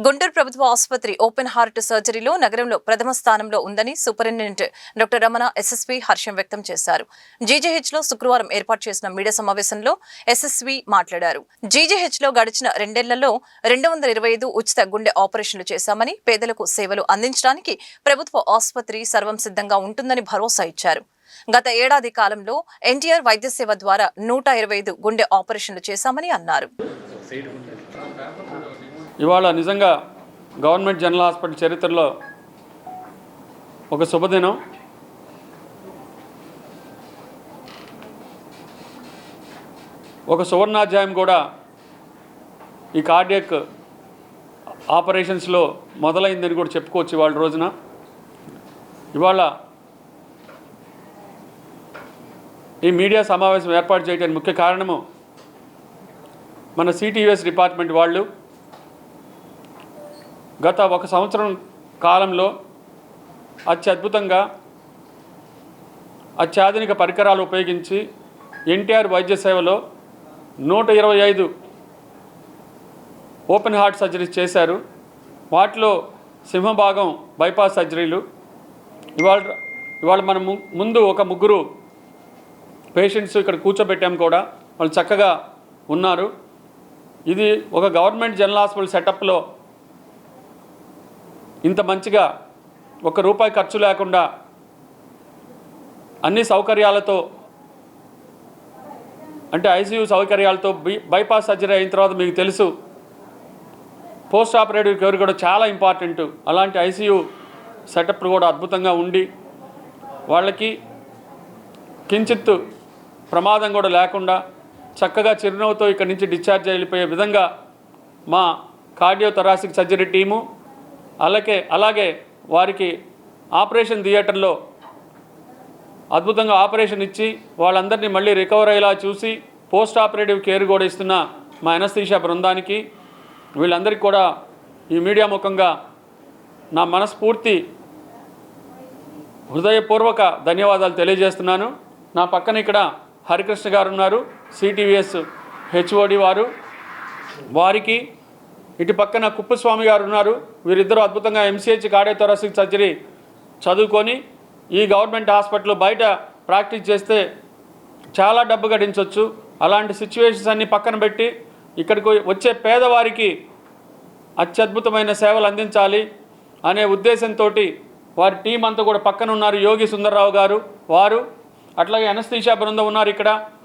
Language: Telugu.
గుంటూరు ప్రభుత్వ ఆసుపత్రి ఓపెన్ హార్ట్ సర్జరీలో నగరంలో ప్రథమ స్థానంలో ఉందని సూపరింటెండెంట్ డాక్టర్ రమణ ఎస్ఎస్వి హర్షం వ్యక్తం చేశారు. జీజీహెచ్లో శుక్రవారం ఏర్పాటు చేసిన మీడియా సమావేశంలో ఎస్ఎస్వి మాట్లాడారు. జీజీహెచ్లో గడిచిన రెండేళ్లలో 225 ఉచిత గుండె ఆపరేషన్లు చేశామని, పేదలకు సేవలు అందించడానికి ప్రభుత్వ ఆసుపత్రి సర్వం సిద్ధంగా ఉంటుందని భరోసా ఇచ్చారు. గత ఏడాది కాలంలో ఎన్టీఆర్ వైద్య సేవ ద్వారా 125 గుండె ఆపరేషన్లు చేశామని అన్నారు. ఇవాళ నిజంగా గవర్నమెంట్ జనరల్ హాస్పిటల్ చరిత్రలో ఒక శుభదినం. ఒక సువర్ణాధ్యాయం కూడా ఈ కార్డియక్ ఆపరేషన్స్లో మొదలైందని కూడా చెప్పుకోవచ్చు. ఇవాళ రోజున ఇవాళ ఈ మీడియా సమావేశం ఏర్పాటు చేయడానికి ముఖ్య కారణము మన సిటీయూఎస్ డిపార్ట్మెంట్ వాళ్ళు గత ఒక సంవత్సరం కాలంలో అత్యద్భుతంగా అత్యాధునిక పరికరాలు ఉపయోగించి ఎన్టీఆర్ వైద్య సేవలో 125 ఓపెన్ హార్ట్ సర్జరీస్ చేశారు. వాటిలో సింహభాగం బైపాస్ సర్జరీలు. ఇవాళ మనం ముందు ఒక ముగ్గురు పేషెంట్స్ ఇక్కడ కూర్చోబెట్టాం కూడా. వాళ్ళు చక్కగా ఉన్నారు. ఇది ఒక గవర్నమెంట్ జనరల్ హాస్పిటల్ సెటప్లో ఇంత మంచిగా ₹1 ఖర్చు లేకుండా అన్ని సౌకర్యాలతో, అంటే ఐసీయూ సౌకర్యాలతో, బైపాస్ సర్జరీ అయిన తర్వాత మీకు తెలుసు పోస్ట్ ఆపరేటివ్ కేర్ కూడా చాలా ఇంపార్టెంట్. అలాంటి ఐసీయూ సెటప్ కూడా అద్భుతంగా ఉండి వాళ్ళకి కించిత్ ప్రమాదం కూడా లేకుండా చక్కగా చిరునవ్వుతో ఇక్కడి నుంచి డిశ్చార్జ్ అయిపోయే విధంగా మా కార్డియో థొరాసిక్ సర్జరీ టీము, అలాగే వారికి ఆపరేషన్ థియేటర్లో అద్భుతంగా ఆపరేషన్ ఇచ్చి వాళ్ళందరినీ మళ్ళీ రికవర్ అయ్యేలా చూసి పోస్ట్ ఆపరేటివ్ కేర్ కూడా ఇస్తున్న మా అనస్థీషియా బృందానికి, వీళ్ళందరికీ కూడా ఈ మీడియా ముఖంగా నా మనస్ఫూర్తి హృదయపూర్వక ధన్యవాదాలు తెలియజేస్తున్నాను. నా పక్కన ఇక్కడ హరికృష్ణ గారు ఉన్నారు, సిటీవీఎస్ హెచ్ఓడి వారు. వారికి ఇటు పక్కన కుప్పస్వామి గారు ఉన్నారు. వీరిద్దరూ అద్భుతంగా ఎంసీహెచ్ కార్డియో థొరాసిక్ సర్జరీ చదువుకొని ఈ గవర్నమెంట్ హాస్పిటల్ బయట ప్రాక్టీస్ చేస్తే చాలా డబ్బు గడించవచ్చు. అలాంటి సిచ్యువేషన్స్ అన్నీ పక్కన పెట్టి ఇక్కడికి వచ్చే పేదవారికి అత్యద్భుతమైన సేవలు అందించాలి అనే ఉద్దేశంతో వారి టీం అంతా కూడా పక్కన ఉన్నారు. యోగి సుందర్రావు గారు వారు, అట్లాగే అనస్థీషియా బృందం ఉన్నారు ఇక్కడ.